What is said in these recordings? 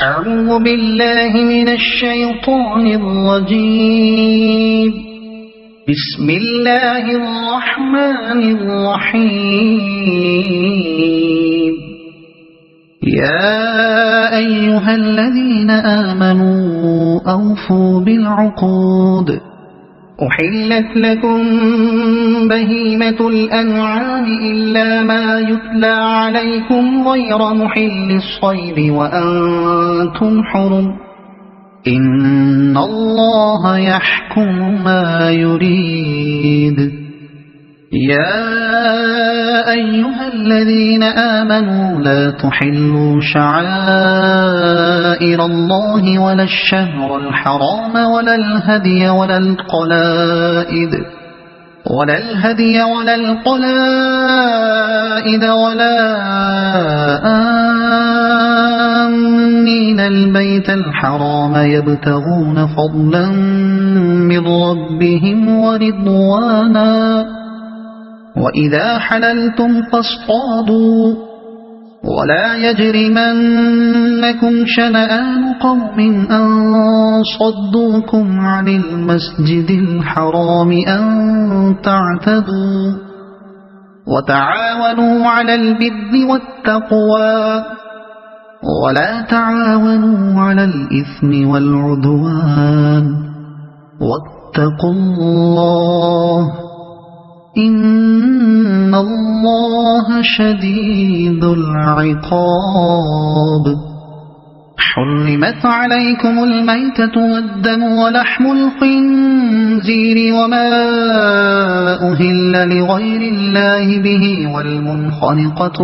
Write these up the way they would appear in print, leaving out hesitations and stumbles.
أعوذ بالله من الشيطان الرجيم. بسم الله الرحمن الرحيم. يا أيها الذين آمنوا أوفوا بالعقود. أحلت لكم بهيمة الأنعام إلا ما يتلى عليكم غير محل الصيد وأنتم حرم. إن الله يحكم ما يريد. يا أيها الذين آمنوا لا تحلوا شعائر الله ولا الشهر الحرام ولا الهدي ولا القلائد ولا آمين البيت الحرام يبتغون فضلا من ربهم ورضوانا. وإذا حللتم فاصطادوا ولا يجرمنكم شنآن قوم أن صدوكم عن المسجد الحرام أن تعتدوا. وتعاونوا على البر والتقوى ولا تعاونوا على الإثم والعدوان. واتقوا الله إن الله شديد العقاب. حرمت عليكم الميتة والدم ولحم الخنزير وما أهل لغير الله به والمنخنقة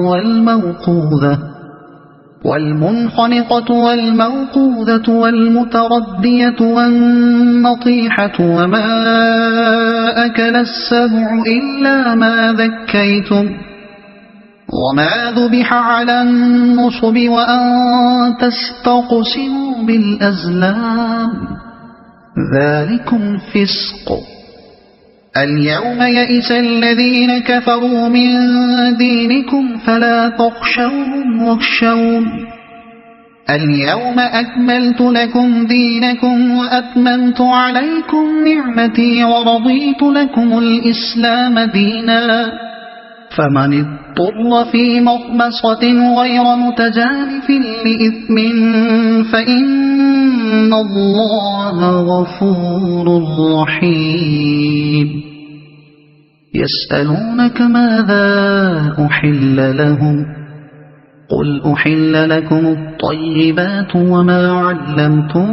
والموقوذة والمتردية والنطيحة وما أكل السبع إلا ما ذكيتم وما ذبح على النصب وأن تستقسموا بالأزلام ذلكم فسق. اليوم يئس الذين كفروا من دينكم فلا تخشوهم واخشون. اليوم أكملت لكم دينكم وأتممت عليكم نعمتي ورضيت لكم الإسلام دينا. فمن اضطر في مخمصة غير متجانف لإثم فإن الله غفور رحيم. يسألونك ماذا أحل لهم قل أحل لكم الطيبات وما علمتم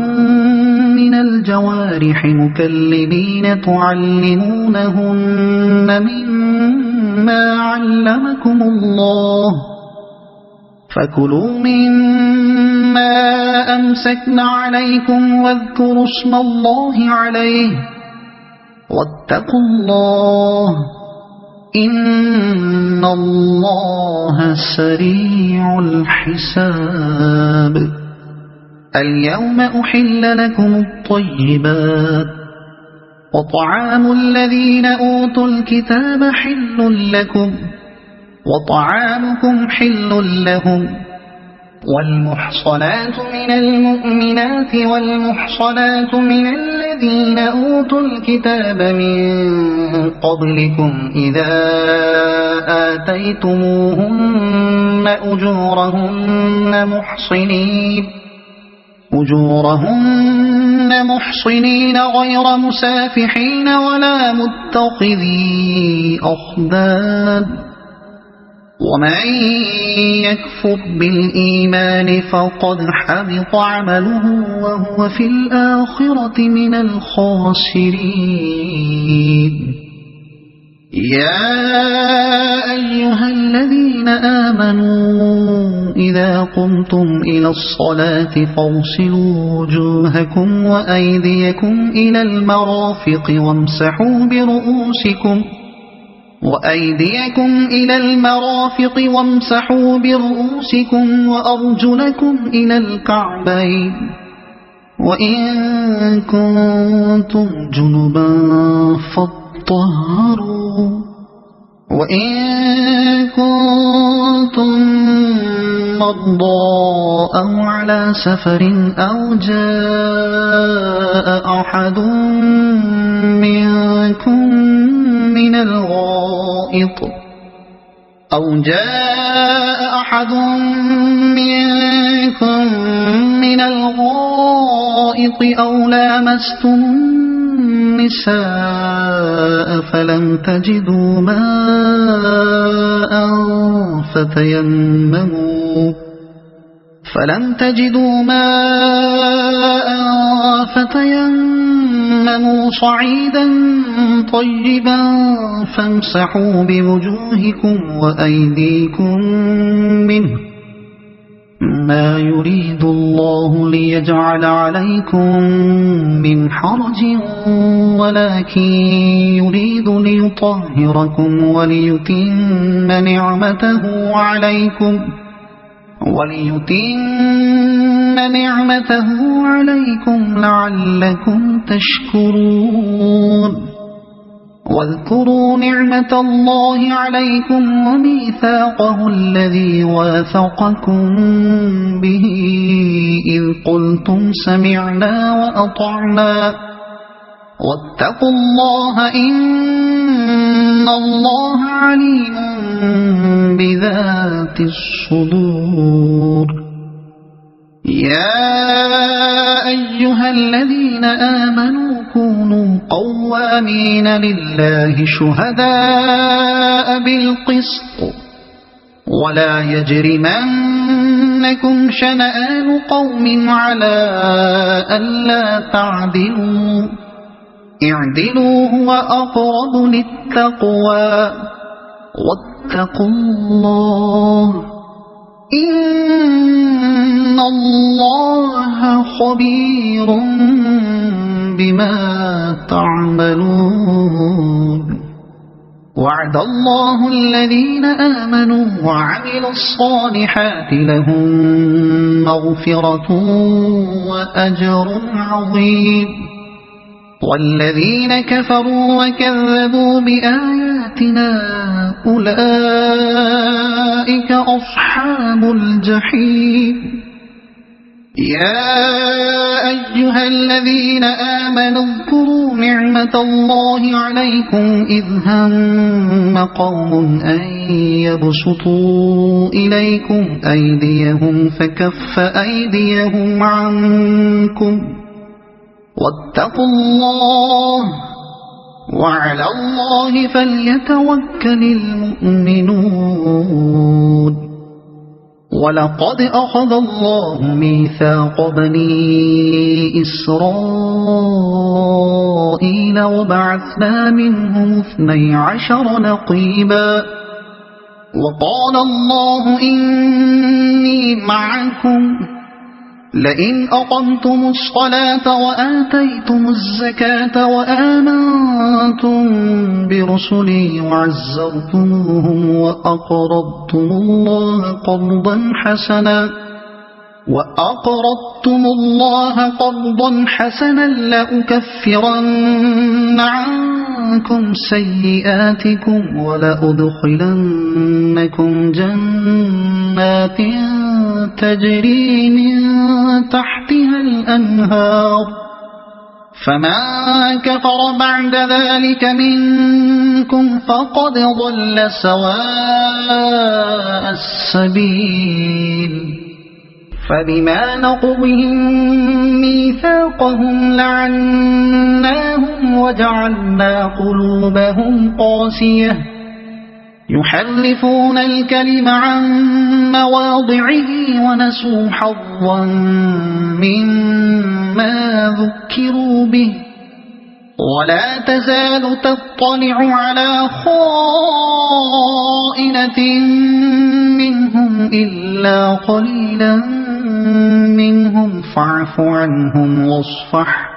من الجوارح مكلبين تعلمونهن مما علمكم الله فكلوا مما أمسكن عليكم واذكروا اسم الله عليه واتقوا الله إن الله سريع الحساب. اليوم أحل لكم الطيبات وطعام الذين أوتوا الكتاب حل لكم وطعامكم حل لهم. والمحصنات من المؤمنات والمحصنات من الذين أوتوا الكتاب من قبلكم إذا آتيتموهن أجورهن محصنين غير مسافحين ولا متخذي أخدان. ومن يكفر بالإيمان فقد حبط عمله وهو في الآخرة من الخاسرين. يا أيها الذين آمنوا إذا قمتم إلى الصلاة فاغسلوا وجوهكم وأيديكم إلى المرافق وامسحوا برؤوسكم وأرجلكم إلى الكعبين وإن كنتم جنبا فاطهروا وإن كنتم مرضى أو على سفر أو جاء أحد منكم من الغائط أو لامستم النساء فلم تجدوا ماء فتيمموا صعيدا طيبا فامسحوا بوجوهكم وأيديكم منه ما يريد الله ليجعل عليكم من حرج ولكن يريد ليطهركم وليتم نعمته عليكم لعلكم تشكرون واذكروا نعمة الله عليكم وميثاقه الذي واثقكم به إذ قلتم سمعنا وأطعنا واتقوا الله إن الله عليم بذات الصدور يا أيها الذين آمنوا كونوا قوامين لله شهداء بالقسط ولا يجرمنكم شنآن قوم على ألا تعدلوا اعدلوا هو أقرب للتقوى واتقوا الله إن الله خبير بما تعملون وعد الله الذين آمنوا وعملوا الصالحات لهم مغفرة وأجر عظيم والذين كفروا وكذبوا بآياتنا أولئك أصحاب الجحيم يا أيها الذين آمنوا اذكروا نعمة الله عليكم إذ هم قوم أن يبسطوا إليكم أيديهم فكف أيديهم عنكم واتقوا الله وعلى الله فليتوكل المؤمنون ولقد أخذ الله ميثاق بني إسرائيل وبعثنا منهم 12 نقيبا وقال الله إني معكم لئن أقمتم الصلاة وآتيتم الزكاة وآمنتم برسلي وعزرتموهم وأقرضتم الله قرضا حسنا لأكفرن عنكم سيئاتكم ولأدخلنكم جنات تجري من تحتها الأنهار فمن كفر بعد ذلك منكم فقد ضل سواء السبيل فبما نقضهم ميثاقهم لعناهم وجعلنا قلوبهم قاسية يحرفون الكلم عن مواضعه ونسوا حظا مما ذكروا به ولا تزال تطلع على خائنة منهم إلا قليلا منهم فاعف عنهم واصفح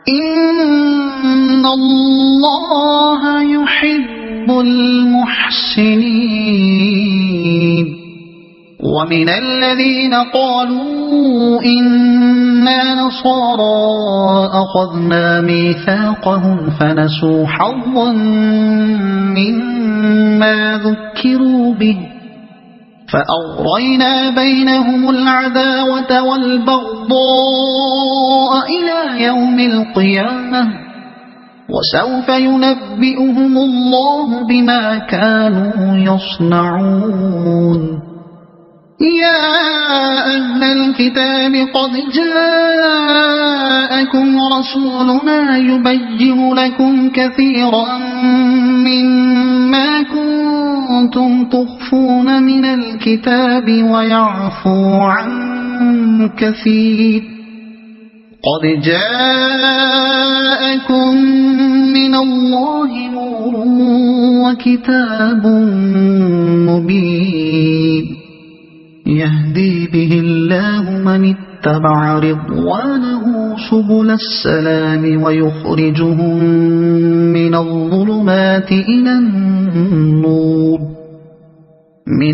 إن الله يحب المحسنين ومن الذين قالوا إنا نصارى أخذنا ميثاقهم فنسوا حظا مما ذكروا به فأغرينا بينهم العداوة والبغضاء إلى يوم القيامة وسوف ينبئهم الله بما كانوا يصنعون يا أهل الكتاب قد جاءكم رسولنا يبين لكم كثيرا مما كنتم تخفون من الكتاب ويعفو عن كثير قد جاءكم من الله نور وكتاب مبين يهدي به الله من اتبع رضوانه سبل السلام ويخرجهم من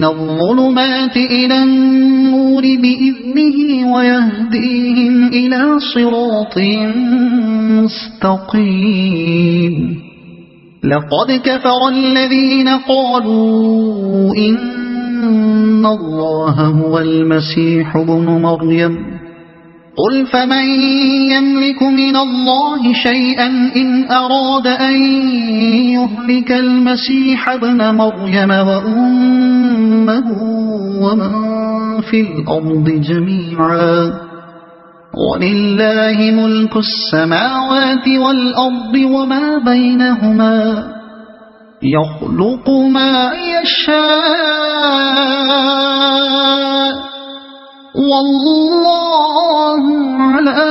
الظلمات إلى النور بإذنه ويهديهم إلى صراط مستقيم لقد كفر الذين قالوا إن الله هو المسيح ابن مريم قل فمن يملك من الله شيئا إن أراد أن يهلك المسيح ابن مريم وأمه ومن في الأرض جميعا ولله ملك السماوات والأرض وما بينهما يخلق ما يشاء والله على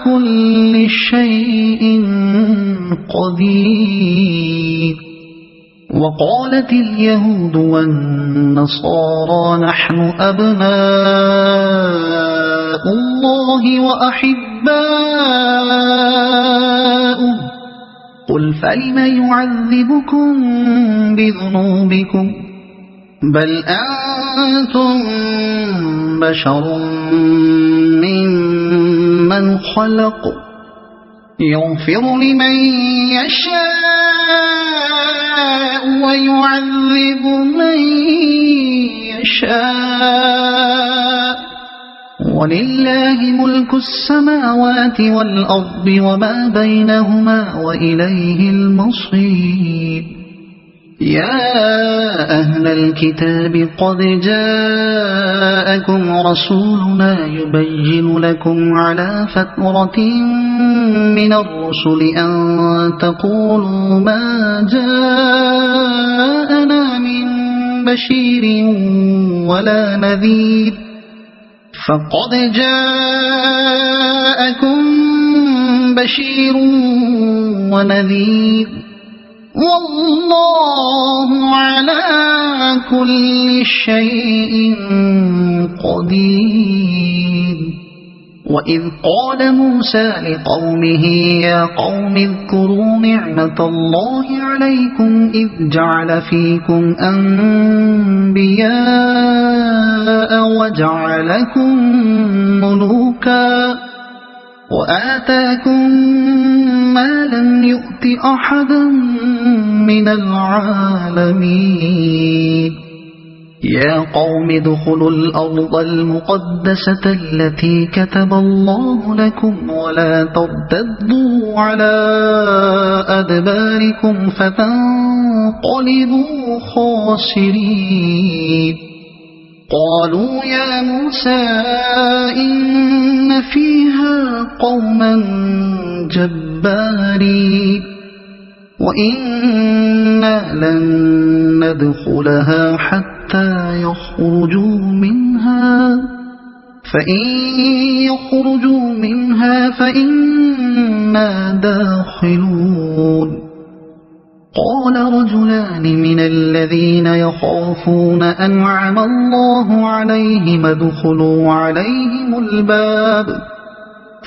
كل شيء قدير وقالت اليهود والنصارى نحن أبناء الله وأحباؤه قل فلم يعذبكم بذنوبكم بل أنتم بشر ممن خلق يغفر لمن يشاء ويعذب من يشاء ولله ملك السماوات والأرض وما بينهما وإليه المصير يا أهل الكتاب قد جاءكم رسولنا يبين لكم على فترة من الرسل أن تقولوا ما جاءنا من بشير ولا نذير فقد جاءكم بشير ونذير والله على كل شيء قدير وإذ قال موسى لقومه يا قوم اذكروا نعمة الله عليكم إذ جعل فيكم أنبياء وجعلكم ملوكا وآتاكم ما لم يؤت أحدا من العالمين يا قوم ادخلوا الأرض المقدسة التي كتب الله لكم ولا ترتدوا على أدباركم فتنقلبوا خاسرين قالوا يا موسى إن فيها قوما جبارين وإنا لن ندخلها حتى يخرجوا منها فإن يخرجوا منها فإنا داخلون قال رجلان من الذين يخافون أنعم الله عليهم ادخلوا عليهم الباب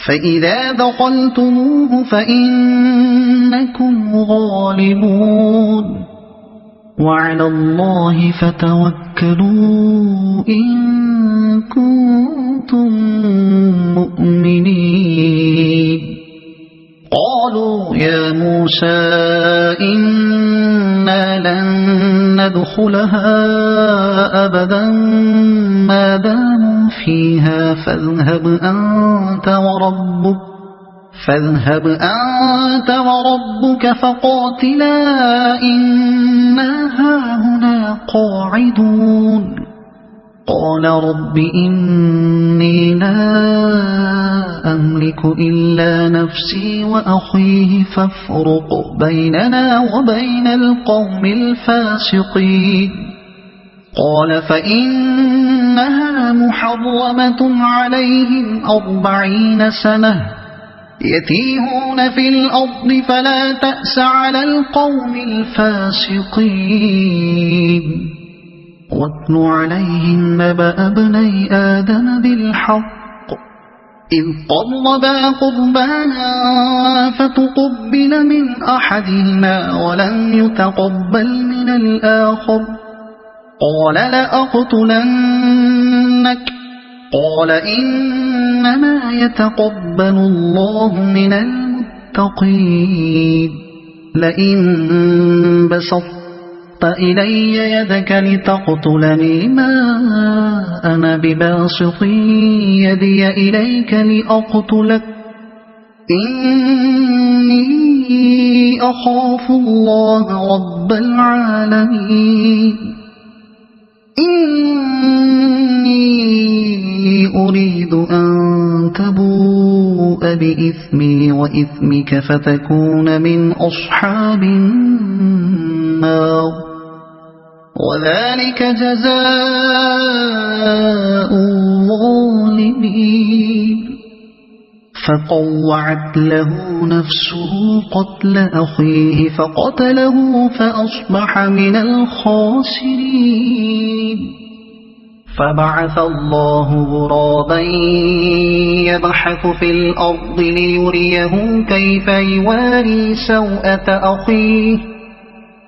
فإذا دخلتموه فإنكم غالبون وعلى الله فتوكلوا إن كنتم مؤمنين قالوا يا موسى إنا لن ندخلها أبدا ما داموا فيها فاذهب أنت وربك فقاتلا إنا هاهنا قاعدون قال رب إني لا أملك إلا نفسي وأخيه فافرق بيننا وبين القوم الفاسقين قال فإنها محرمة عليهم 40 سنة يتيهون في الأرض فلا تأس على القوم الفاسقين واتل عليهم نبأ ابني آدم بالحق إذ قربا قربانا فتقبل من أحدهما ولم يتقبل من الآخر قال لأقتلنك قال إنما يتقبل الله من المتقين لئن بسطت إلي يدك لتقتلني ما أنا بباسط يدي إليك لأقتلك إني أخاف الله رب العالمين إني أريد أن تبوء بإثمي وإثمك فتكون من أصحاب النار وذلك جزاء الظالمين فطوعت له نفسه قتل أخيه فقتله فأصبح من الخاسرين فبعث الله غرابا يبحث في الأرض ليريه كيف يواري سوءة أخيه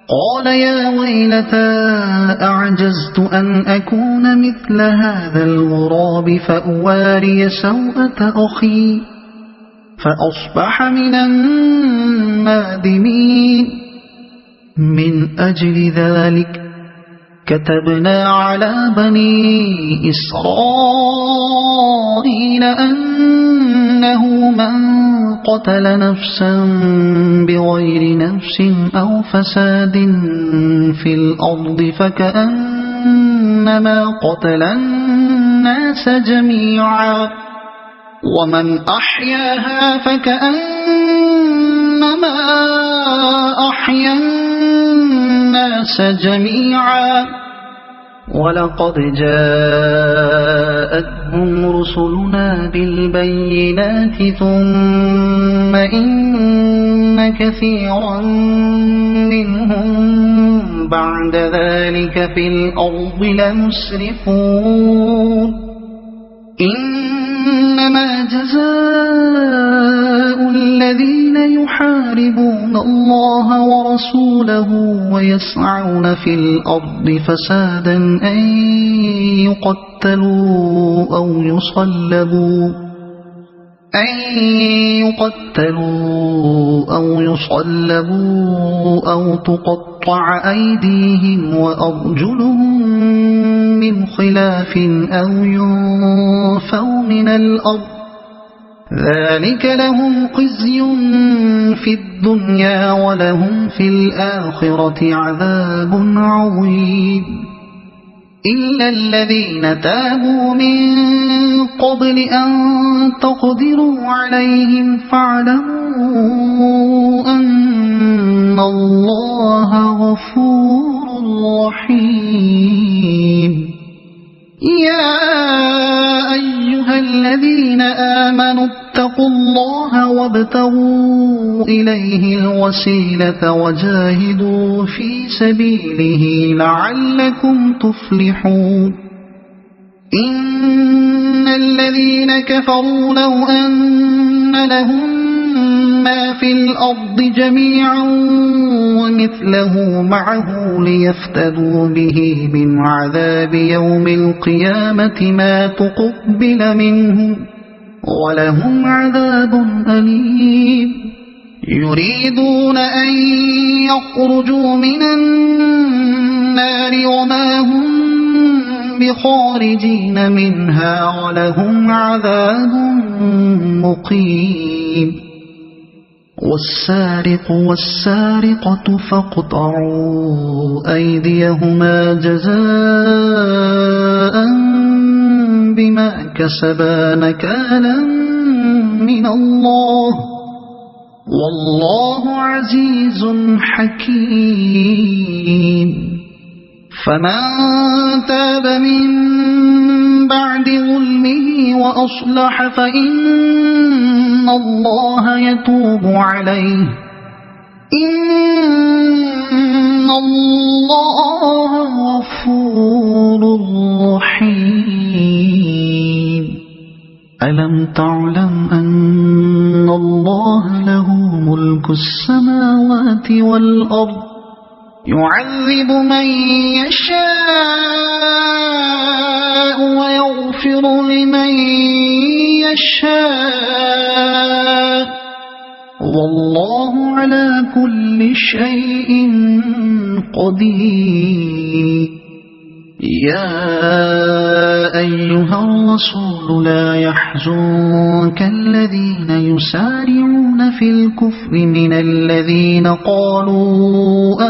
قال يا ويلتى أعجزت أن أكون مثل هذا الغراب فأواري سوءة أخي فأصبح من النادمين من أجل ذلك كتبنا على بني إسرائيل أنه من قتل نفسا بغير نفس أو فساد في الأرض فكأنما قتل الناس جميعا ومن أحياها فكأنما أحيا الناس جميعا ولقد جاءتهم رسلنا بالبينات ثم إن كثيرا منهم بعد ذلك في الأرض لمسرفون إنما جزاء الذين يحاربون الله ورسوله ويسعون في الأرض فسادا أن يقتلوا أو يصلبوا أو تقطع أيديهم وأرجلهم من خلاف أو ينفوا من الأرض ذلك لهم خزي في الدنيا ولهم في الآخرة عذاب عظيم إلا الذين تابوا من قبل أن تقدروا عليهم فاعلموا أن الله غفور رحيم يا أيها الذين آمنوا اتقوا الله وابتغوا إليه الوسيلة وجاهدوا في سبيله لعلكم تفلحون إن الذين كفروا لو أن لهم ما في الأرض جميعا ومثله معه ليفتدوا به من عذاب يوم القيامة ما تقبل منهم ولهم عذاب أليم يريدون أن يخرجوا من النار النار وما هم بخارجين منها ولهم عذاب مقيم والسارق والسارقة فاقطعوا أيديهما جزاء بما كسبا نكالا من الله والله عزيز حكيم فمن تاب من بعد ظلمه وأصلح فإن الله يتوب عليه إن الله غفور رحيم ألم تعلم أن الله له ملك السماوات والأرض يعذب من يشاء ويغفر لمن يشاء والله على كل شيء قدير يا أيها الرسول لا يحزنك الذين يسارعون في الكفر من الذين قالوا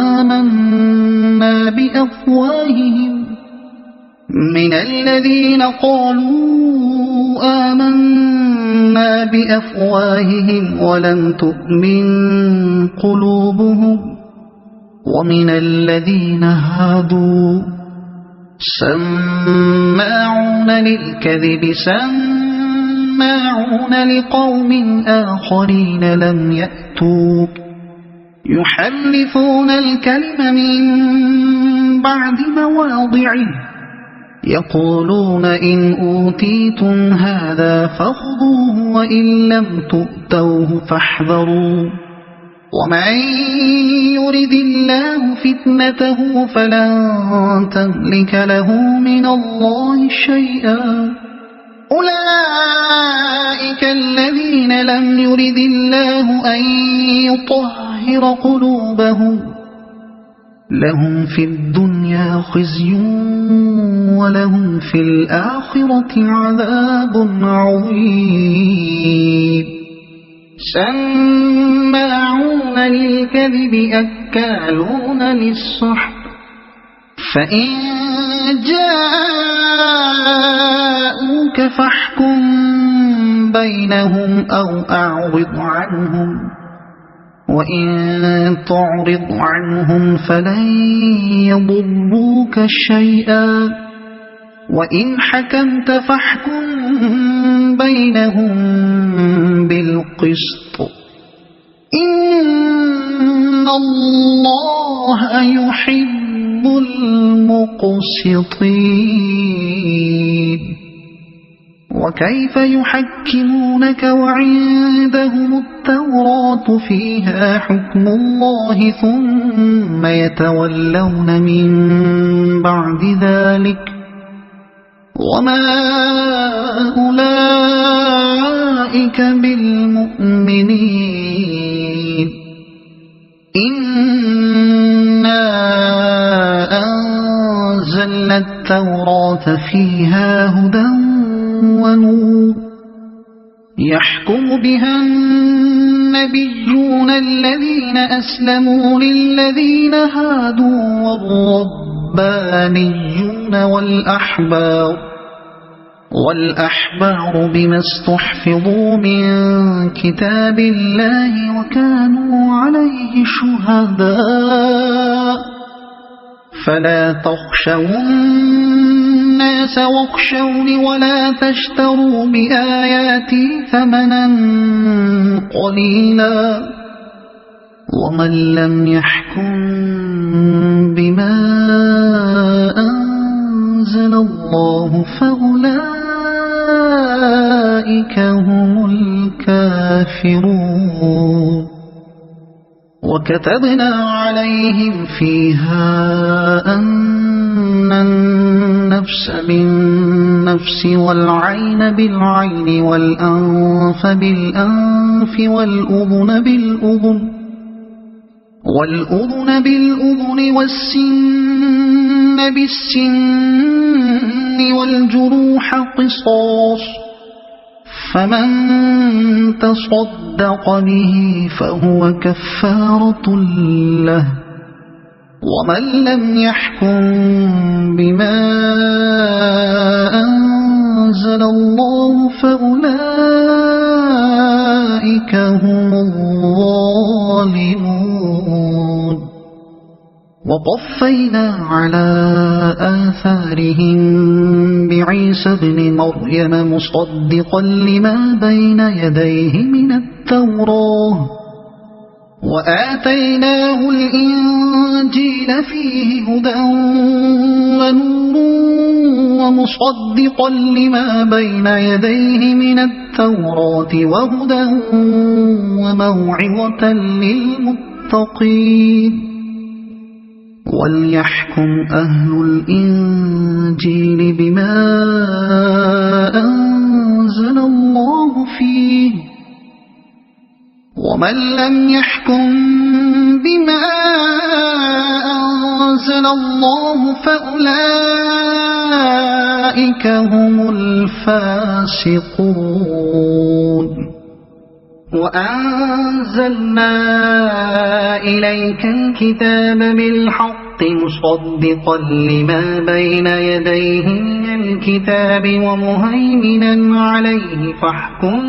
آمنا بأفواههم ولم تؤمن قلوبهم ومن الذين هادوا سماعون للكذب سماعون لقوم آخرين لم يأتوك يحرفون الكلم من بعد مواضعه يقولون إن أوتيتم هذا فخذوه وإن لم تؤتوه فاحذروا ومن يرد الله فتنته فلن تملك له من الله شيئا أولئك الذين لم يرد الله أن يطهر قلوبهم لهم في الدنيا خزي ولهم في الآخرة عذاب عظيم سماعون للكذب أكالون للسحت فإن جاءوك فاحكم بينهم أو أعرض عنهم وإن تعرض عنهم فلن يضروك شيئا وإن حكمت فاحكم بينهم بالقسط إن الله يحب المقسطين وكيف يحكمونك وعندهم التوراة فيها حكم الله ثم يتولون من بعد ذلك وما أولئك بالمؤمنين إنا أنزلنا التوراة فيها هدى ونور يحكم بها النبيون الذين أسلموا للذين هادوا والربانيون والأحبار بما استحفظوا من كتاب الله وكانوا عليه شهداء فلا تخشوا الناس واخشوني ولا تشتروا بآياتي ثمنا قليلا ومن لم يحكم بما أنزل الله فأولئك هم الكافرون وكتبنا عليهم فيها أن النفس بالنفس والعين بالعين والأنف بالأنف والأذن بالأذن والسن بالسن والجروح قصاص فمن تصدق به فهو كفارة له ومن لم يحكم بما أنزل الله فأولئك هم الظالمون وقفينا على آثارهم بعيسى ابن مريم مصدقا لما بين يديه من التوراة وآتيناه الإنجيل فيه هدى ونور ومصدقا لما بين يديه من التوراة وهدى وموعظة للمتقين وليحكم أهل الإنجيل بما أنزل الله فيه ومن لم يحكم بما أنزل الله فأولئك هم الفاسقون وأنزلنا إليك الكتاب بالحق مصدقا لما بين يديه من الكتاب ومهيمنا عليه فاحكم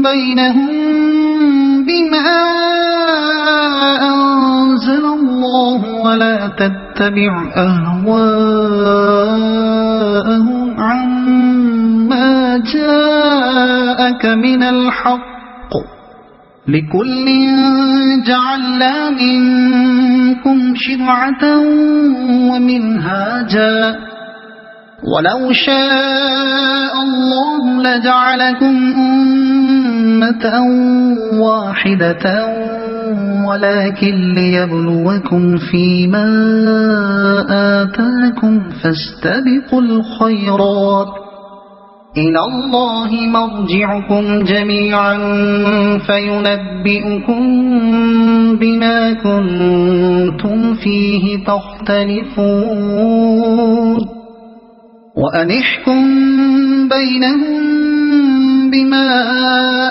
بينهم بما أنزل الله ولا تتبع أهواءهم عما جاءك من الحق لكل جعلنا منكم شرعة ومنهاجا ولو شاء الله لجعلكم أمة واحدة ولكن ليبلوكم فيما آتاكم فاستبقوا الخيرات إلى الله مرجعكم جميعا فينبئكم بما كنتم فيه تختلفون وأن احكم بينهم بما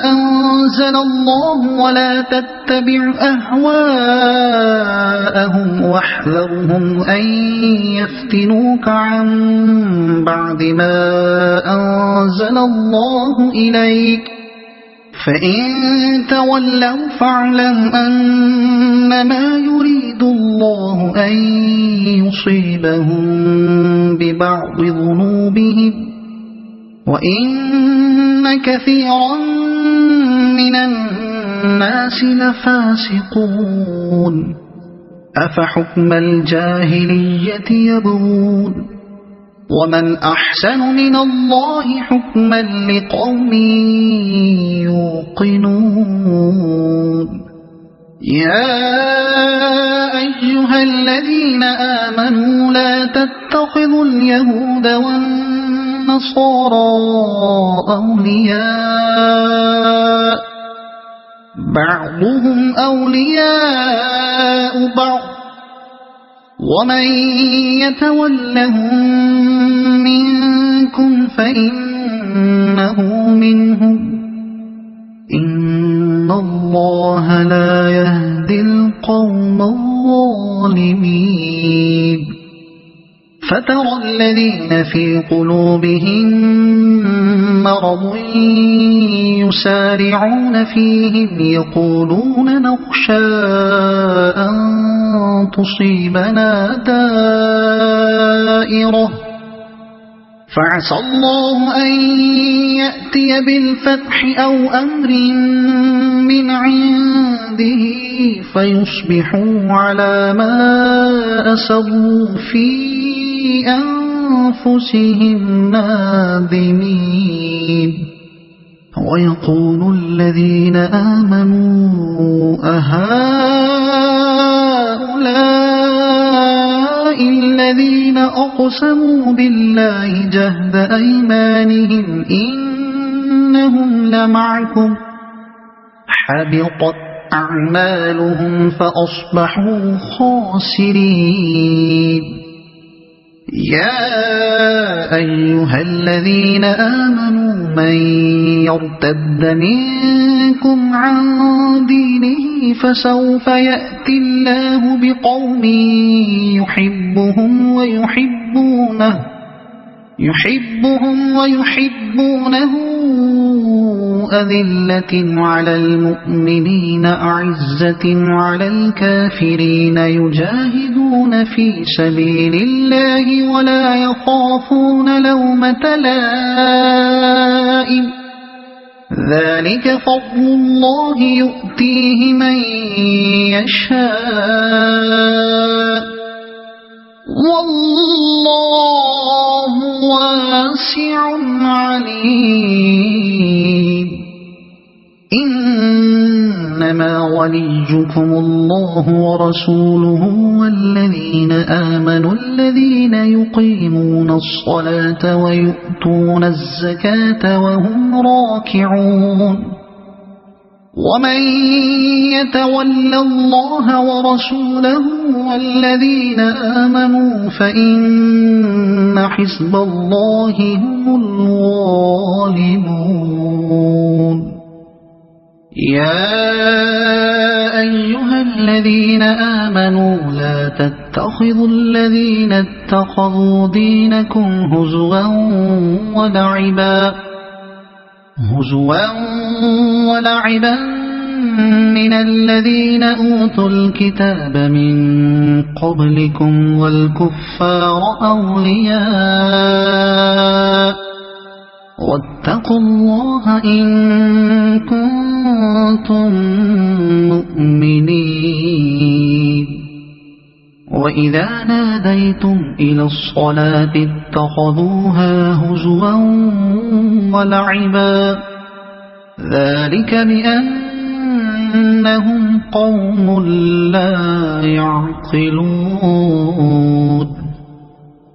أنزل الله ولا تتبع أهواءهم واحذرهم أن يفتنوك عن بعد ما أنزل الله إليك فإن تولوا فاعلم أنما يريد الله أن يصيبهم ببعض ذنوبهم وإن كثيرا من الناس لفاسقون أفحكم الجاهلية يبغون ومن أحسن من الله حكما لقوم يوقنون يا أيها الذين آمنوا لا تتخذوا اليهود والنصارى أولياء بعضهم أولياء بعض ومن يتولهم منكم فإنه منهم إن الله لا يهدي القوم الظالمين فترى الذين في قلوبهم مرض يسارعون فيهم يقولون نخشى أن تصيبنا دائرة فعسى الله أن يأتي بالفتح أو أمر من عنده فيصبحوا على ما أسروا في أنفسهم نادمين ويقول الذين آمنوا أهؤلاء الذين أقسموا بالله جهد أيمانهم إنهم لمعكم حبطت أعمالهم فأصبحوا خاسرين. يا أيها الذين آمنوا من يرتد منكم عن دينه فسوف يأتي الله بقوم يحبهم ويحبونه أذلة على المؤمنين أعزة على الكافرين يجاهدون في سبيل الله ولا يخافون لومة لائم ذلك فضل الله يؤتيه من يشاء والله واسع عليم. إنما وليكم الله ورسوله والذين آمنوا الذين يقيمون الصلاة ويؤتون الزكاة وهم راكعون. ومن يتول الله ورسوله والذين آمنوا فإن حزب الله هم الغالبون. يا أيها الذين آمنوا لا تتخذوا الذين اتخذوا دينكم هزوا ولعبا من الذين أوتوا الكتاب من قبلكم والكفار أولياء واتقوا الله إن كنتم مؤمنين. وإذا ناديتم إلى الصلاة اتخذوها هزوا ولعبا ذلك بأنهم قوم لا يعقلون.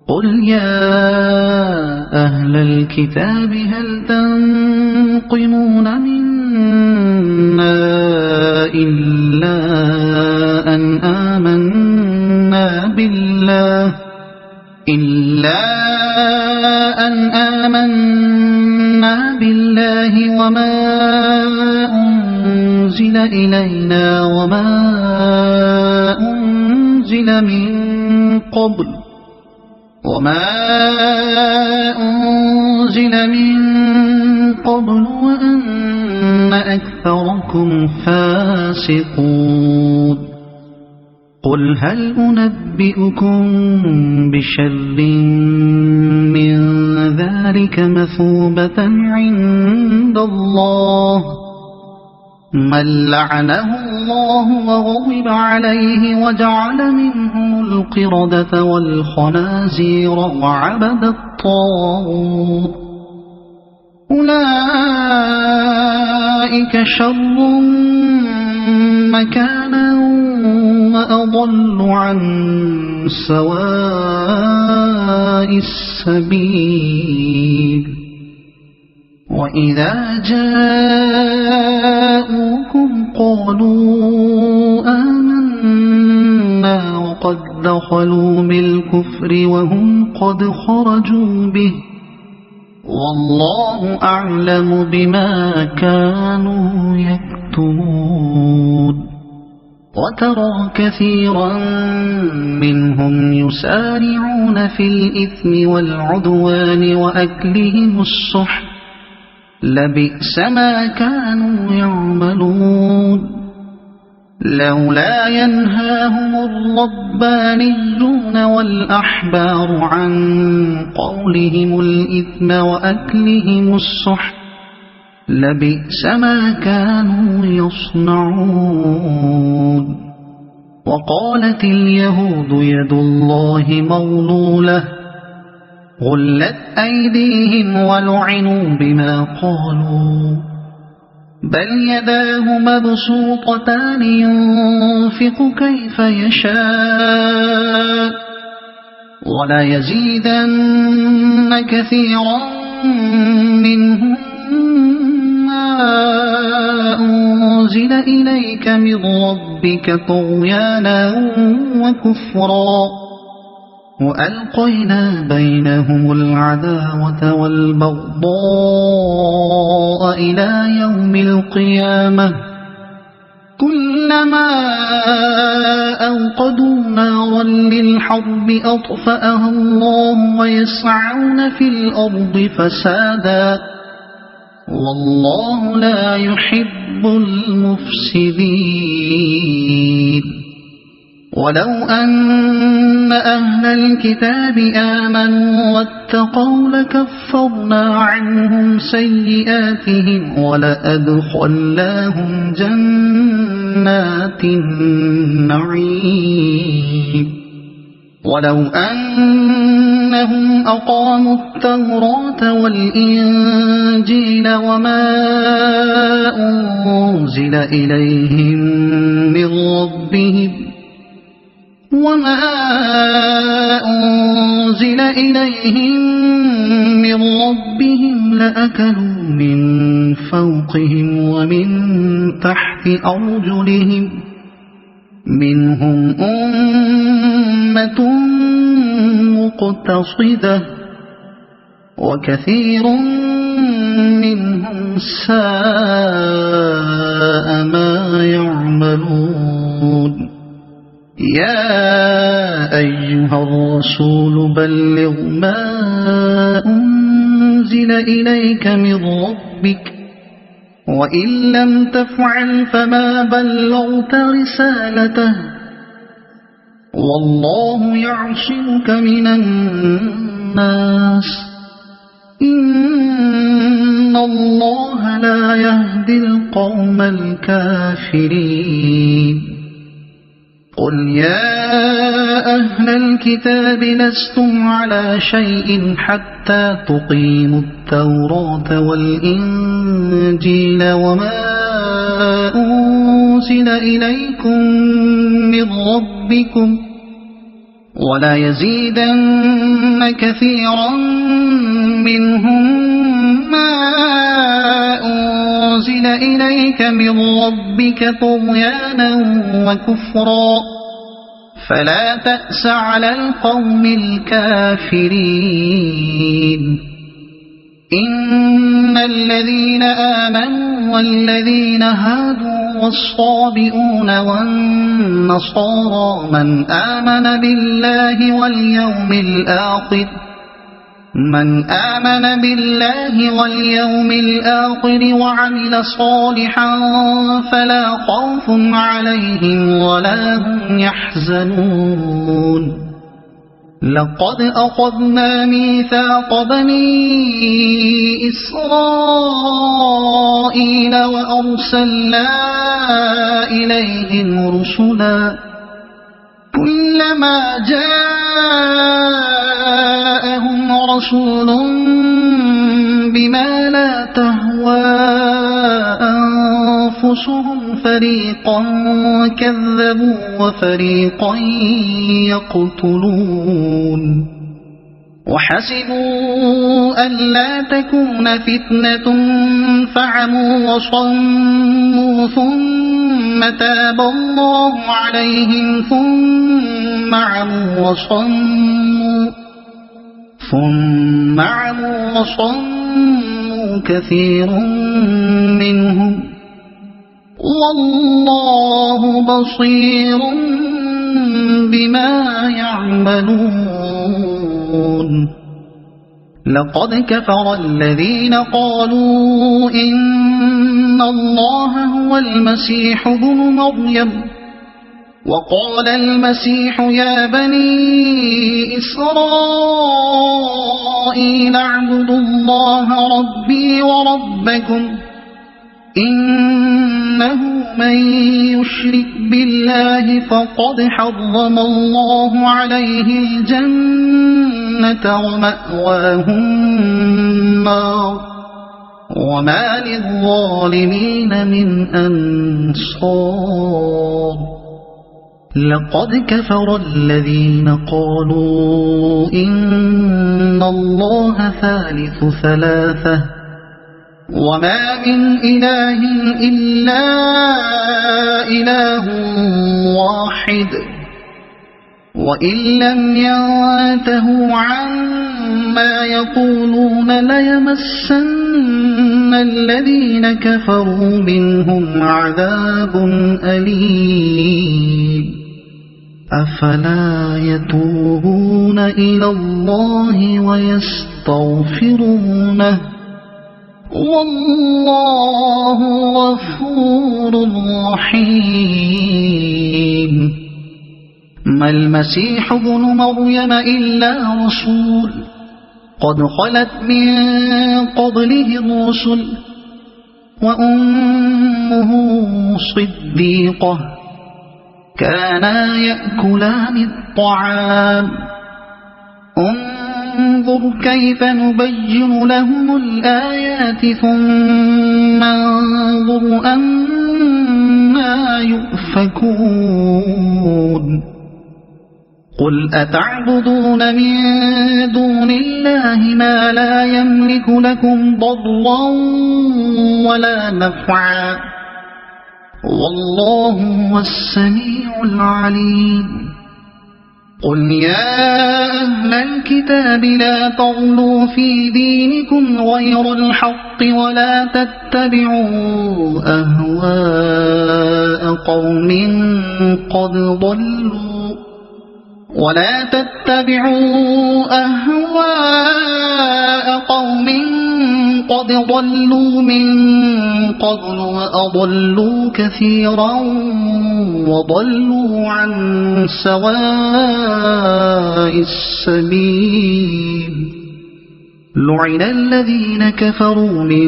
قل يا أهل الكتاب هل تنقمون منا إلا أن آمنا بالله وما أنزل إلينا وما أنزل من قبل وأن أكثركم فاسقون. قل هل أنبئكم بشر من ذلك مثوبة عند الله من لعنه الله وغضب عليه وجعل منهم القردة والخنازير وعبد الطاغوت أولئك شر مكانا وأضل عن سواء السبيل. وإذا جاءوكم قالوا آمنا وقد دخلوا بالكفر وهم قد خرجوا به والله أعلم بما كانوا يكتمون. وترى كثيرا منهم يسارعون في الإثم والعدوان وأكلهم السحت لبئس ما كانوا يعملون. لولا ينهاهم الربانيون والأحبار عن قولهم الإثم وأكلهم السحت لبئس ما كانوا يصنعون. وقالت اليهود يد الله مغلولة غلت أيديهم ولعنوا بما قالوا بل يداه مبسوطتان ينفق كيف يشاء ولا يزيدن كثيرا منهم ما أنزل إليك من ربك طغيانا وكفرا وألقينا بينهم العداوة والبغضاء إلى يوم القيامة كلما أوقدوا نارا للحرب أطفأها الله ويسعون في الأرض فسادا والله لا يحب المفسدين ولو أن أهل الكتاب آمنوا واتقوا لكفرنا عنهم سيئاتهم ولأدخلناهم جنات النعيم ولو أنهم أقاموا التوراة والإنجيل وما أنزل إليهم من ربهم لأكلوا من فوقهم ومن تحت أرجلهم منهم أمة مقتصدة وكثير منهم ساء ما يعملون يا أيها الرسول بلغ ما أنزل إليك من ربك وإن لم تفعل فما بلغت رسالته والله يعصمك من الناس إن الله لا يهدي القوم الكافرين قل يا أهل الكتاب لستم على شيء حتى تقيموا التوراة والإنجيل وما أنزل إليكم من ربكم ولا يزيدن كثيرا منهم ما أنزل إليك من ربك طغيانا وكفرا فلا تأس على القوم الكافرين إن الذين آمنوا والذين هادوا والصابئون والنصارى من آمن بالله واليوم الآخر وعمل صالحا فلا خوف عليهم ولا هم يحزنون لقد أخذنا ميثاق بني إسرائيل وأرسلنا إليهم رسلا كلما جاءهم رسول بما لا تهوى أنفسهم فريقا كذبوا وفريقا يقتلون وحسبوا ألا تكون فتنة فعموا وصموا ثم تاب الله عليهم ثم عموا وصموا كثير منهم والله بصير بما يعملون لقد كفر الذين قالوا إن الله هو المسيح ابن مريم وقال المسيح يا بني إسرائيل اعبدوا الله ربي وربكم إنه من يشرك بالله فقد حرم الله عليه الجنة ومأواه النار وما للظالمين من أنصار لقد كفر الذين قالوا إن الله ثالث ثلاثة وما من إله إلا إله واحد وإن لم ينتهوا عما يقولون ليمسن الذين كفروا منهم عذاب أليم أفلا يتوبون إلى الله ويستغفرونه والله غفور رحيم ما المسيح ابن مريم إلا رسول قد خلت من قبله الرسل وأمه صديقة كانا يأكلان الطعام انظر كيف نبين لهم الآيات ثم انظر أنا يؤفكون قل أتعبدون من دون الله ما لا يملك لكم ضرا ولا نفعا والله هو السميع العليم قل يا أهل الكتاب لا تغلوا في دينكم غير الحق ولا تتبعوا أهواء قوم قد ضلوا من قبل وأضلوا كثيرا وضلوا عن سواء السبيل لعن الذين كفروا من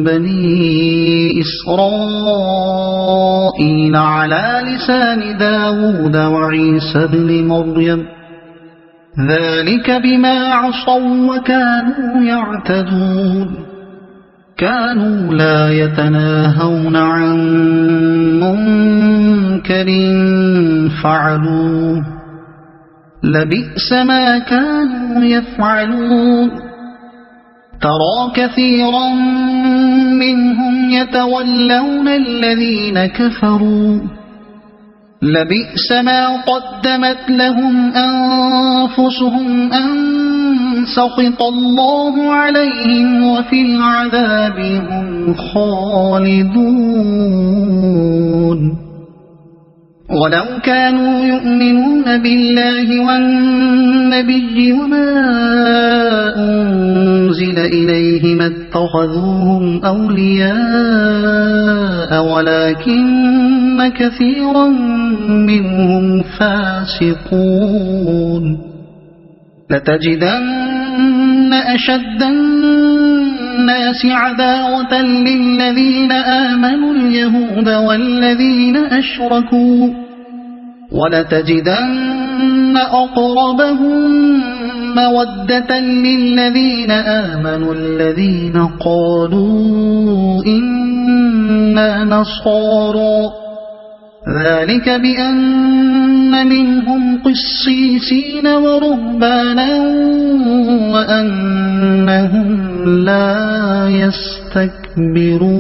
بني إسرائيل على لسان داود وعيسى بن مريم ذلك بما عصوا وكانوا يعتدون كانوا لا يتناهون عن منكر فعلوه لبئس ما كانوا يفعلون ترى كثيرا منهم يتولون الذين كفروا لبئس ما قدمت لهم أنفسهم أن سخط الله عليهم وفي العذاب هم خالدون ولو كانوا يؤمنون بالله والنبي وما أنزل إليه ما اتخذوهم أولياء ولكن كثيرا منهم فاسقون لتجدن أشد الناس عداوة للذين آمنوا اليهود والذين أشركوا ولتجدن أقربهم مودة للذين آمنوا الذين قالوا إنا نصارى ذلك بأن منهم قسيسين ورهبانا وأنهم لا يستكبرون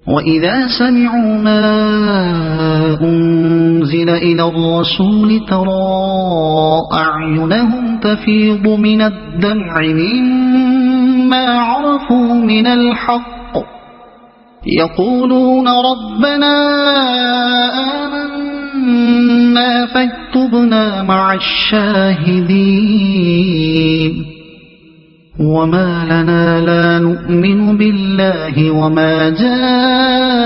وإذا سمعوا ما أنزل إلى الرسول ترى أعينهم تفيض من الدمع مما عرفوا من الحق يقولون ربنا آمنا فاكتبنا مع الشاهدين وما لنا لا نؤمن بالله وما جاءنا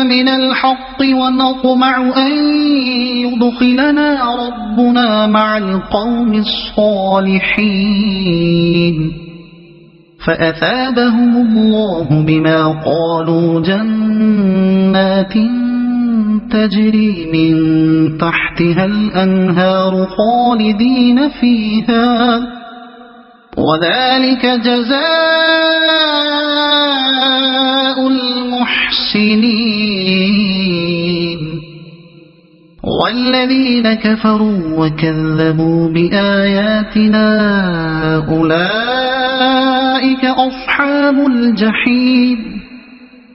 من الحق ونطمع أن يدخلنا ربنا مع القوم الصالحين فأثابهم الله بما قالوا جنات تجري من تحتها الأنهار خالدين فيها وذلك جزاء المحسنين والذين كفروا وكذبوا بآياتنا أولئك أصحاب الجحيم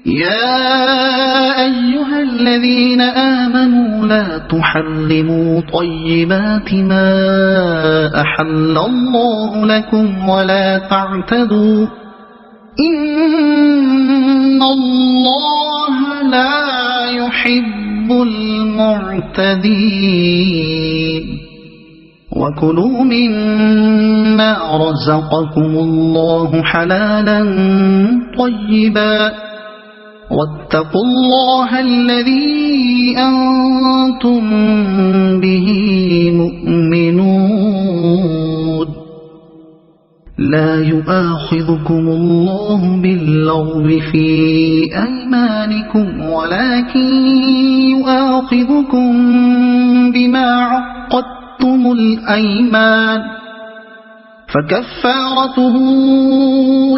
يا أيها الذين آمنوا لا تحرموا طيبات ما أحل الله لكم ولا تعتدوا إن الله لا يحب المعتدين وكلوا مما رزقكم الله حلالا طيبا واتقوا الله الذي أنتم به مؤمنون لا يؤاخذكم الله باللغو في أيمانكم ولكن يؤاخذكم بما عقدتم الأيمان فكفارته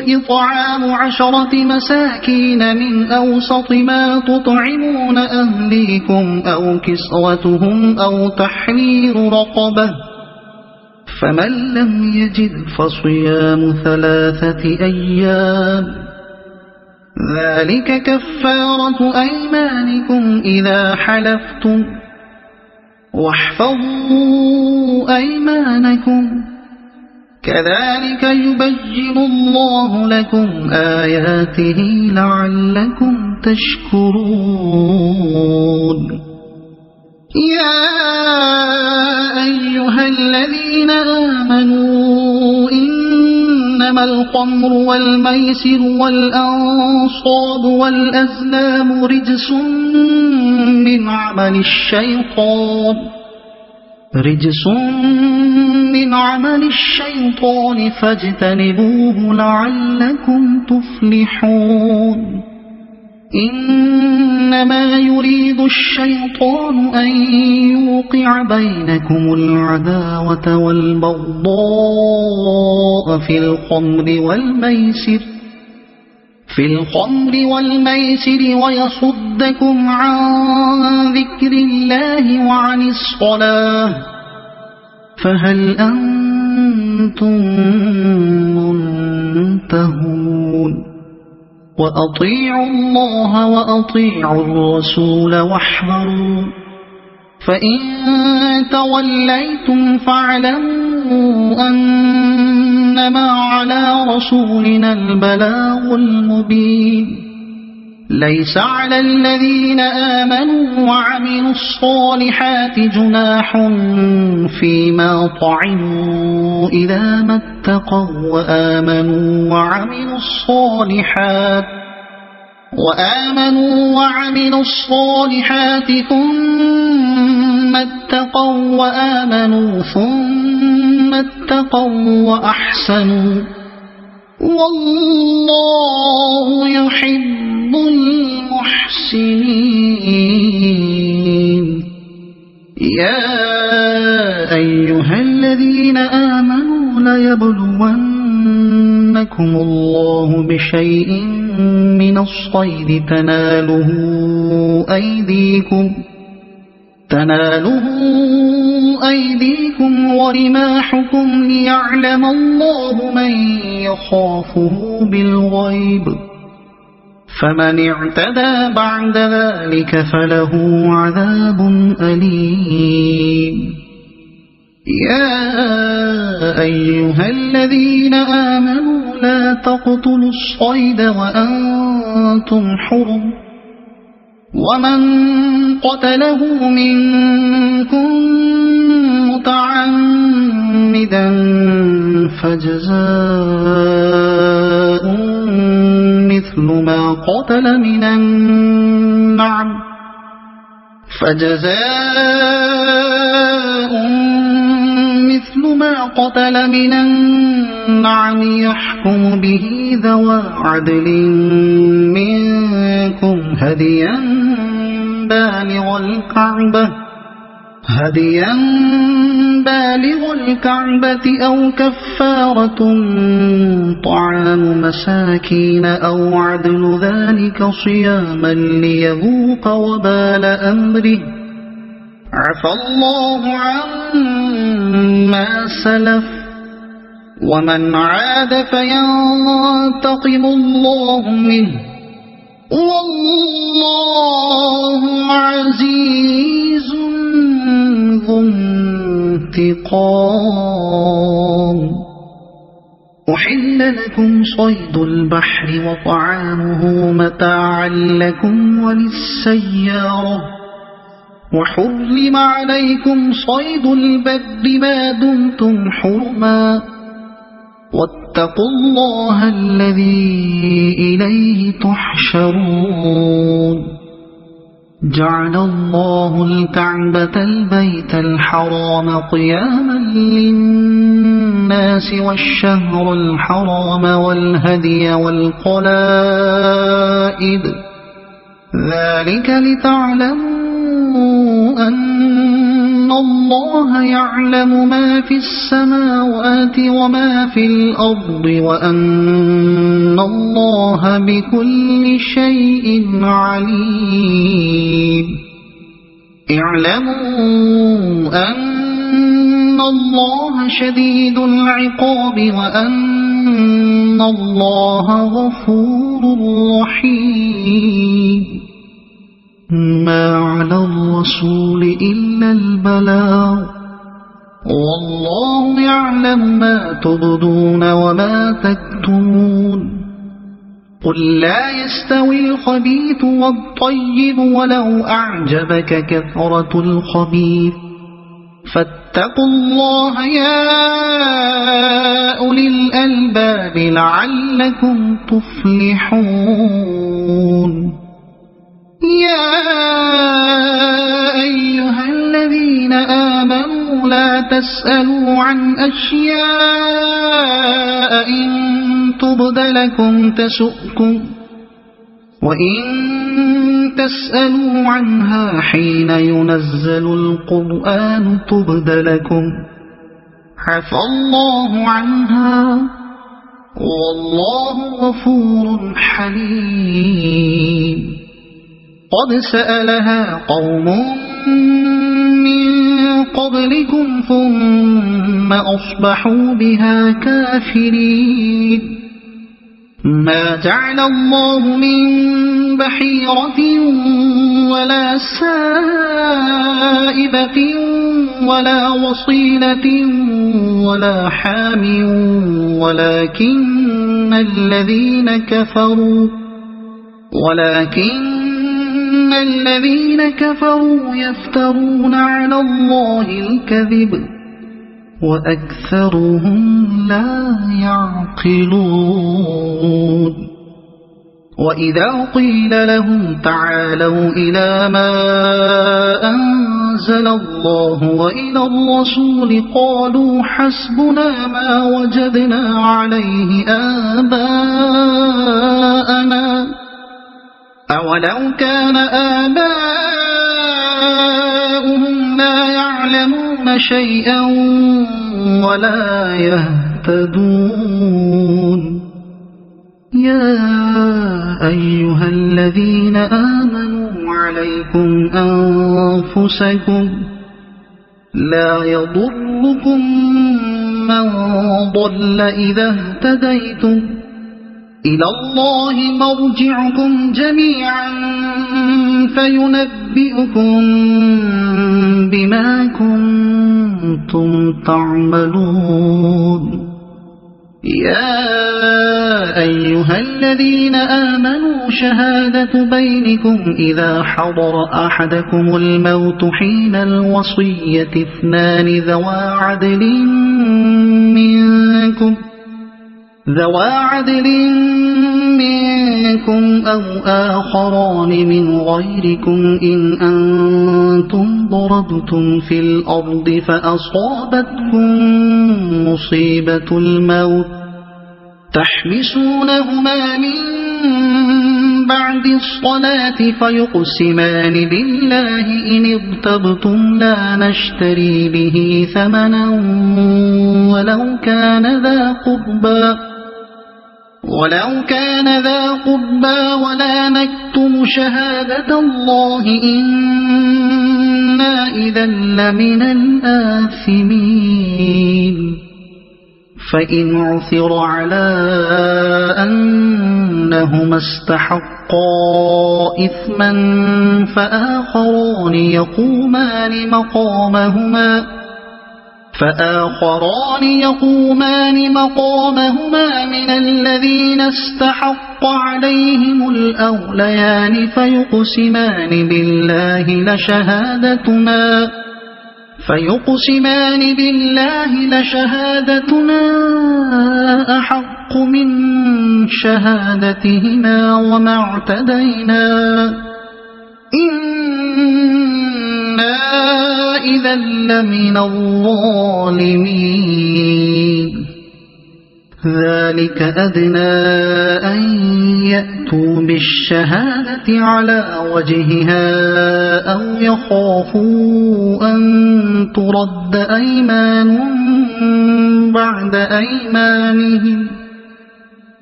إطعام 10 مساكين من أوسط ما تطعمون أهليكم أو كسوتهم أو تحرير رقبة فمن لم يجد فصيام 3 أيام ذلك كفارة أيمانكم إذا حلفتم واحفظوا أيمانكم كذلك يبين الله لكم آياته لعلكم تشكرون يا أيها الذين آمنوا إنما الخمر والميسر والأنصاب والأزلام رجس من عمل الشيطان فاجتنبوه لعلكم تفلحون إنما يريد الشيطان أن يوقع بينكم العداوة والبغضاء في الخمر والميسر ويصدكم عن ذكر الله وعن الصلاة فهل أنتم منتهون وأطيعوا الله وأطيعوا الرسول واحذروا فإن توليتم فاعلموا أنما على رسولنا البلاغ المبين ليس على الذين آمنوا وعملوا الصالحات جناح فيما طعموا إذا ما اتقوا وآمنوا الصالحات ثم اتقوا وأحسنوا والله يحب المحسنين يا أيها الذين آمنوا ليبلونكم الله بشيء من الصيد تناله أيديكم ورماحكم ليعلم الله من يخافه بالغيب فمن اعتدى بعد ذلك فله عذاب أليم يا أيها الذين آمنوا لا تقتلوا الصيد وأنتم حرم ومن قتله منكم متعمدا فجزاء مثل ما قتل من النعم يحكم به ذوى عدل منكم هديا بالغ الكعبة أو كفارة طعام مساكين أو عدل ذلك صياما ليذوق وبال أمره عفى الله عما سلف ومن عاد فينتقم الله منه والله عزيز ذو انتقام. أحل لكم صيد البحر وطعامه متاعا لكم وللسيارة وحرم عليكم صيد البر ما دمتم حرما واتقوا الله الذي إليه تحشرون. جعل الله الكعبة البيت الحرام قياما للناس والشهر الحرام والهدي والقلائد ذلك لتعلموا أن الله يعلم ما في السماوات وما في الأرض وأن الله بكل شيء عليم. اعلموا أن الله شديد العقاب وأن الله غفور رحيم. ما على الرسول إلا البلاغ والله يعلم ما تبدون وما تكتمون. قل لا يستوي الخبيث والطيب ولو أعجبك كثرة الخبيث فاتقوا الله يا أولي الألباب لعلكم تفلحون. يا أيها الذين آمنوا لا تسألوا عن أشياء إن تبد لكم تسؤكم وإن تسألوا عنها حين ينزل القرآن تبد لكم عفى الله عنها والله غفور حليم. قد سألها قوم من قبلكم ثم أصبحوا بها كافرين. ما جعل الله من بحيرة ولا سائبة ولا وصيلة ولا حام ولكن الذين كفروا يفترون على الله الكذب وأكثرهم لا يعقلون. وإذا قيل لهم تعالوا إلى ما أنزل الله وإلى الرسول قالوا حسبنا ما وجدنا عليه آباءنا أولو كان آباؤهم لا يعلمون شيئا ولا يهتدون. يا أيها الذين آمنوا عليكم أنفسكم لا يضركم من ضل إذا اهتديتم إلى الله مرجعكم جميعا فينبئكم بما كنتم تعملون. يا أيها الذين آمنوا شهادة بينكم إذا حضر أحدكم الموت حين الوصية اثنان ذوى عدل منكم أو آخران من غيركم إن أنتم ضربتم في الأرض فأصابتكم مصيبة الموت تحبسونهما من بعد الصلاة فيقسمان بالله إن ارتبتم لا نشتري به ثمنا ولو كان ذا قربى ولا نكتم شهادة الله إنا إذا لمن الآثمين فإن عثر على أنهما استحقا إثما فآخران يقومان مقامهما من الذين استحق عليهم الأوليان فيقسمان بالله لشهادتنا أحق من شهادتهما وما اعتدينا إنا إذا لمن الظالمين ذلك أدنى أن يأتوا بالشهادة على وجهها أو يخافوا أن ترد أيمان بعد أيمانهم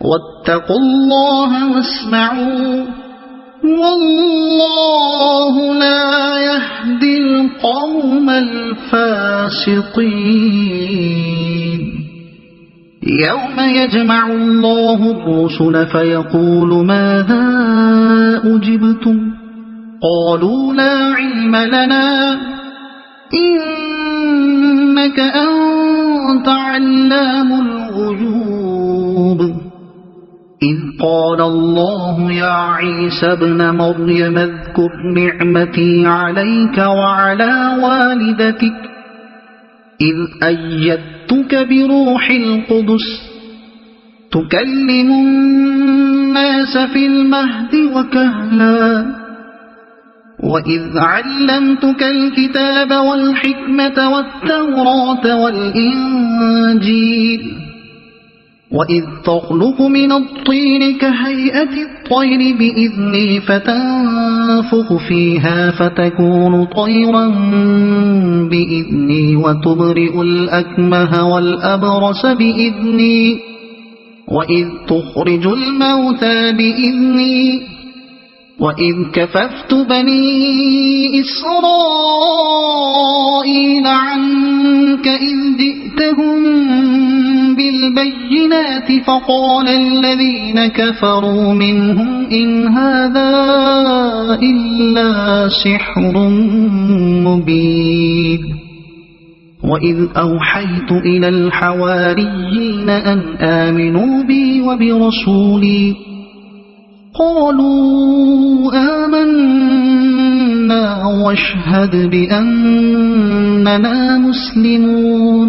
واتقوا الله واسمعوا والله لا يهدي القوم الفاسقين يوم يجمع الله الرسل فيقول ماذا أجبتم قالوا لا علم لنا إنك أنت علام الغيوب إذ قال الله يا عيسى ابن مريم اذكر نعمتي عليك وعلى والدتك إذ أيدتك بروح القدس تكلم الناس في المهد وكهلا وإذ علمتك الكتاب والحكمة والتوراة والإنجيل وإذ تخلق من الطين كهيئة الطير بإذني فتنفخ فيها فتكون طيرا بإذني وتبرئ الأكمه والأبرص بإذني وإذ تخرج الموتى بإذني وإذ كففت بني إسرائيل عنك إذ جئتهم بالبينات فقال الذين كفروا منهم إن هذا إلا سحر مبين وإذ أوحيت إلى الحواريين أن آمنوا بي وبرسولي قالوا آمنا واشهد بأننا مسلمون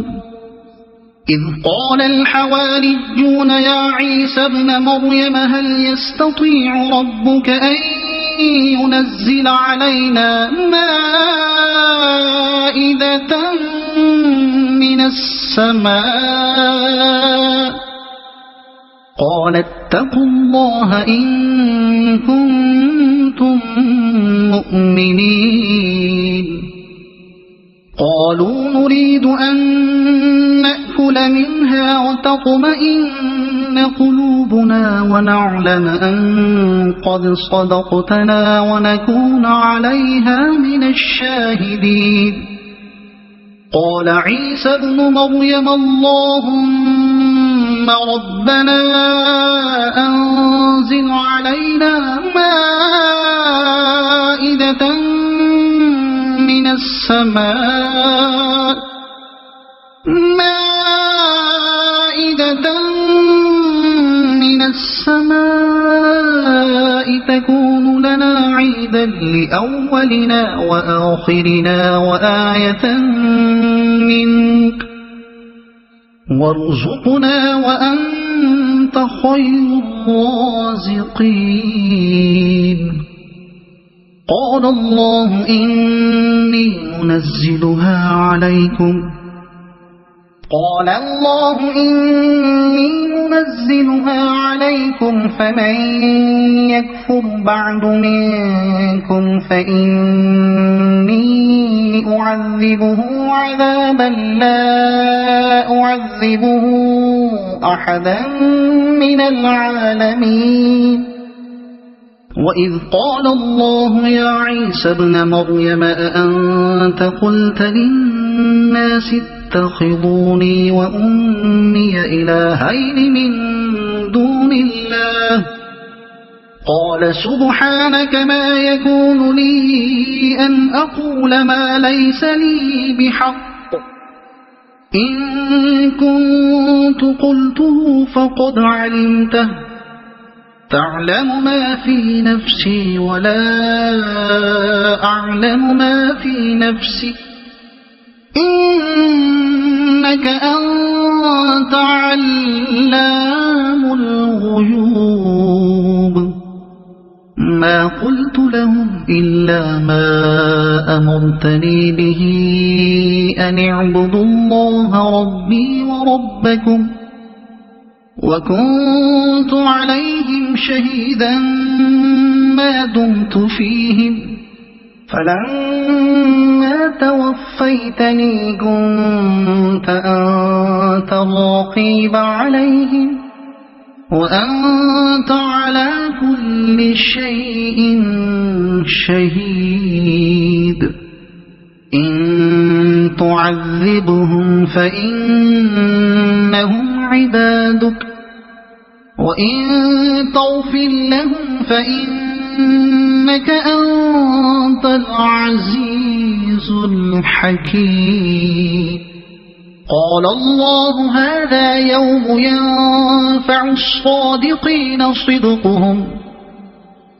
إذ قال الحواريون يا عيسى ابن مريم هل يستطيع ربك أن ينزل علينا مائدة من السماء قال اتقوا الله إن كنتم مؤمنين قالوا نريد أن نأكل منها وتطمئن قلوبنا ونعلم أن قد صدقتنا ونكون عليها من الشاهدين قال عيسى ابن مريم اللهم ربنا أنزل علينا مائدة من السماء تكون لنا عيدا لأولنا وآخرنا وآية منك وارزقنا وأنت خير الرازقين قال الله إني منزلها عليكم فمن يكفر بعد منكم فإني أعذبه عذابا لا أعذبه أحدا من العالمين وإذ قال الله يا عيسى ابن مريم أأنت قلت للناس اتخذوني وأمي إلهين من دون الله قال سبحانك ما يكون لي أن أقول ما ليس لي بحق إن كنت قلته فقد علمته تعلم ما في نفسي ولا أعلم ما في نفسك إنك أنت علام الغيوب ما قلت لهم إلا ما أمرتني به أن اعبدوا الله ربي وربكم وكنت عليهم شهيدا ما دمت فيهم فلما توفيتني كنت أنت الرقيب عليهم وأنت على كل شيء شهيد إن تعذبهم فإنهم عبادك وإن تغفر لهم فإنك أنت العزيز الحكيم قال الله هذا يوم ينفع الصادقين صدقهم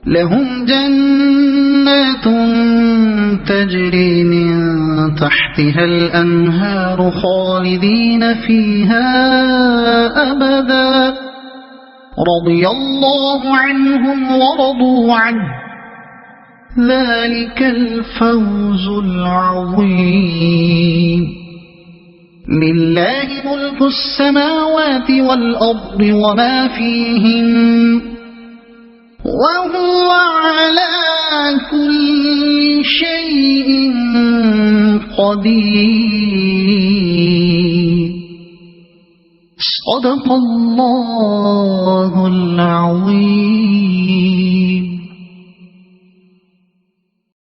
لهم جنات تجري من تحتها الأنهار خالدين فيها أبدا رضي الله عنهم ورضوا عنه ذلك الفوز العظيم لله ملك السماوات والأرض وما فيهن وهو على كل شيء قدير صدق الله العظيم.